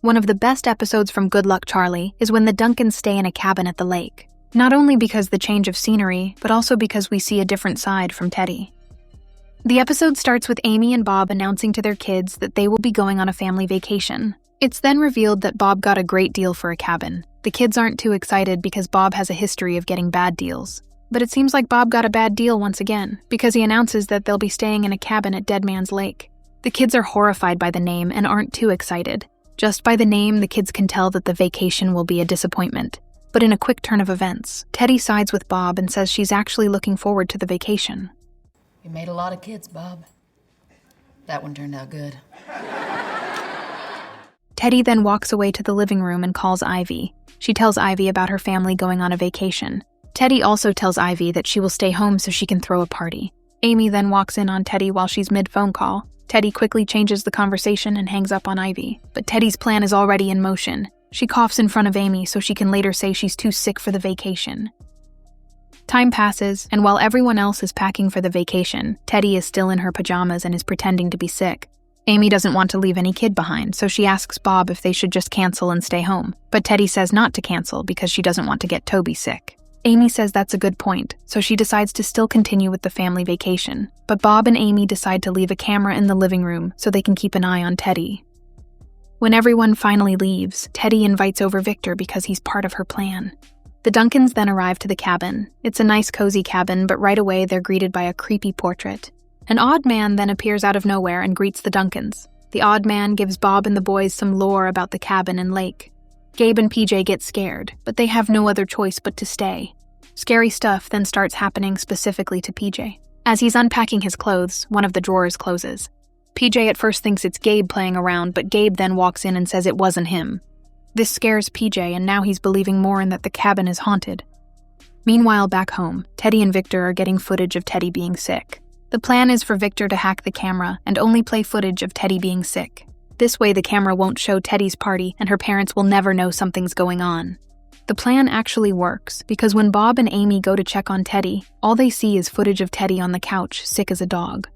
One of the best episodes from Good Luck Charlie is when the Duncans stay in a cabin at the lake. Not only because the change of scenery, but also because we see a different side from Teddy. The episode starts with Amy and Bob announcing to their kids that they will be going on a family vacation. It's then revealed that Bob got a great deal for a cabin. The kids aren't too excited because Bob has a history of getting bad deals. But it seems like Bob got a bad deal once again, because he announces that they'll be staying in a cabin at Dead Man's Lake. The kids are horrified by the name and aren't too excited. Just by the name, the kids can tell that the vacation will be a disappointment. But in a quick turn of events, Teddy sides with Bob and says she's actually looking forward to the vacation. You made a lot of kids, Bob. That one turned out good. Teddy then walks away to the living room and calls Ivy. She tells Ivy about her family going on a vacation. Teddy also tells Ivy that she will stay home so she can throw a party. Amy then walks in on Teddy while she's mid-phone call. Teddy quickly changes the conversation and hangs up on Ivy. But Teddy's plan is already in motion. She coughs in front of Amy so she can later say she's too sick for the vacation. Time passes, and while everyone else is packing for the vacation, Teddy is still in her pajamas and is pretending to be sick. Amy doesn't want to leave any kid behind, so she asks Bob if they should just cancel and stay home. But Teddy says not to cancel because she doesn't want to get Toby sick. Amy says that's a good point, so she decides to still continue with the family vacation. But Bob and Amy decide to leave a camera in the living room so they can keep an eye on Teddy. When everyone finally leaves, Teddy invites over Victor because he's part of her plan. The Duncans then arrive to the cabin. It's a nice cozy cabin, but right away they're greeted by a creepy portrait. An odd man then appears out of nowhere and greets the Duncans. The odd man gives Bob and the boys some lore about the cabin and lake. Gabe and PJ get scared, but they have no other choice but to stay. Scary stuff then starts happening specifically to PJ. As he's unpacking his clothes, one of the drawers closes. PJ at first thinks it's Gabe playing around, but Gabe then walks in and says it wasn't him. This scares PJ, and now he's believing more in that the cabin is haunted. Meanwhile, back home, Teddy and Victor are getting footage of Teddy being sick. The plan is for Victor to hack the camera and only play footage of Teddy being sick. This way the camera won't show Teddy's party and her parents will never know something's going on. The plan actually works, because when Bob and Amy go to check on Teddy, all they see is footage of Teddy on the couch, sick as a dog.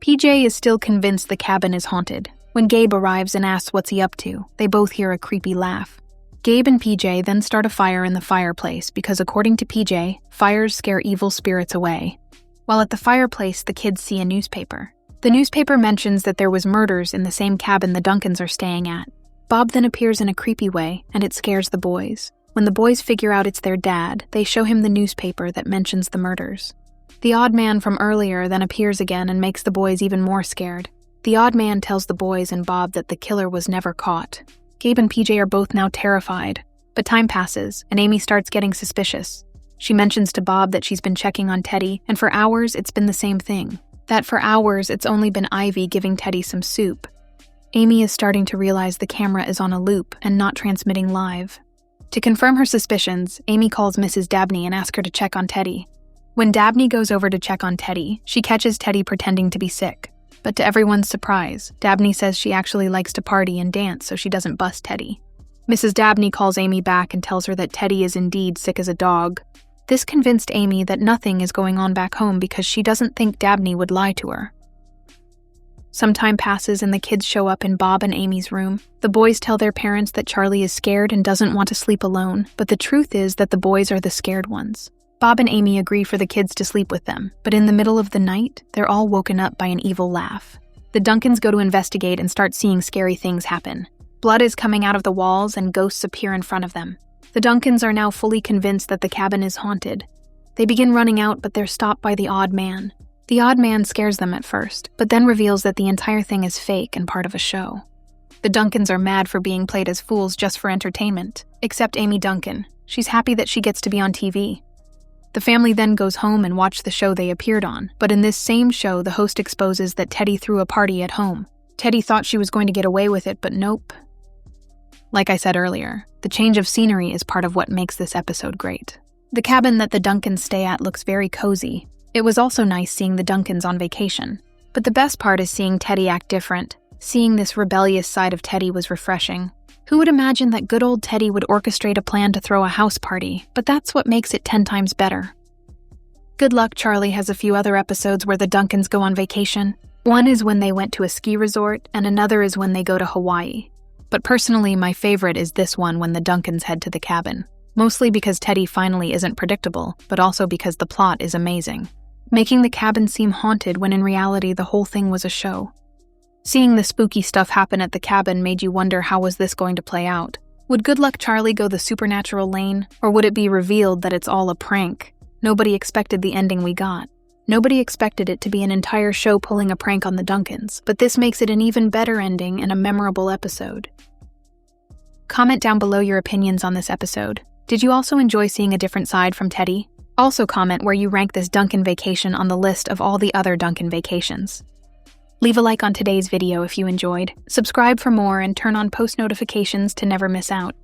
PJ is still convinced the cabin is haunted. When Gabe arrives and asks what's he up to, they both hear a creepy laugh. Gabe and PJ then start a fire in the fireplace because, according to PJ, fires scare evil spirits away. While at the fireplace, the kids see a newspaper. The newspaper mentions that there was murders in the same cabin the Duncans are staying at. Bob then appears in a creepy way, and it scares the boys. When the boys figure out it's their dad, they show him the newspaper that mentions the murders. The odd man from earlier then appears again and makes the boys even more scared. The odd man tells the boys and Bob that the killer was never caught. Gabe and PJ are both now terrified. But time passes, and Amy starts getting suspicious. She mentions to Bob that she's been checking on Teddy, and for hours it's been the same thing. That for hours it's only been Ivy giving Teddy some soup. Amy is starting to realize the camera is on a loop and not transmitting live. To confirm her suspicions, Amy calls Mrs. Dabney and asks her to check on Teddy. When Dabney goes over to check on Teddy, she catches Teddy pretending to be sick. But to everyone's surprise, Dabney says she actually likes to party and dance so she doesn't bust Teddy. Mrs. Dabney calls Amy back and tells her that Teddy is indeed sick as a dog. This convinced Amy that nothing is going on back home because she doesn't think Dabney would lie to her. Some time passes and the kids show up in Bob and Amy's room. The boys tell their parents that Charlie is scared and doesn't want to sleep alone, but the truth is that the boys are the scared ones. Bob and Amy agree for the kids to sleep with them, but in the middle of the night, they're all woken up by an evil laugh. The Duncans go to investigate and start seeing scary things happen. Blood is coming out of the walls and ghosts appear in front of them. The Duncans are now fully convinced that the cabin is haunted. They begin running out, but they're stopped by the odd man. The odd man scares them at first, but then reveals that the entire thing is fake and part of a show. The Duncans are mad for being played as fools just for entertainment, except Amy Duncan. She's happy that she gets to be on TV. The family then goes home and watch the show they appeared on, but in this same show, the host exposes that Teddy threw a party at home. Teddy thought she was going to get away with it, but nope. Like I said earlier, the change of scenery is part of what makes this episode great. The cabin that the Duncans stay at looks very cozy. It was also nice seeing the Duncans on vacation. But the best part is seeing Teddy act different. Seeing this rebellious side of Teddy was refreshing. Who would imagine that good old Teddy would orchestrate a plan to throw a house party, but that's what makes it 10 times better. Good Luck Charlie has a few other episodes where the Duncans go on vacation. One is when they went to a ski resort, and another is when they go to Hawaii. But personally, my favorite is this one when the Duncans head to the cabin. Mostly because Teddy finally isn't predictable, but also because the plot is amazing, making the cabin seem haunted when in reality the whole thing was a show. Seeing the spooky stuff happen at the cabin made you wonder how was this going to play out. Would Good Luck Charlie go the supernatural lane, or would it be revealed that it's all a prank? Nobody expected the ending we got. Nobody expected it to be an entire show pulling a prank on the Duncans, but this makes it an even better ending and a memorable episode. Comment down below your opinions on this episode. Did you also enjoy seeing a different side from Teddy? Also comment where you rank this Duncan vacation on the list of all the other Duncan vacations. Leave a like on today's video if you enjoyed, subscribe for more, and turn on post notifications to never miss out.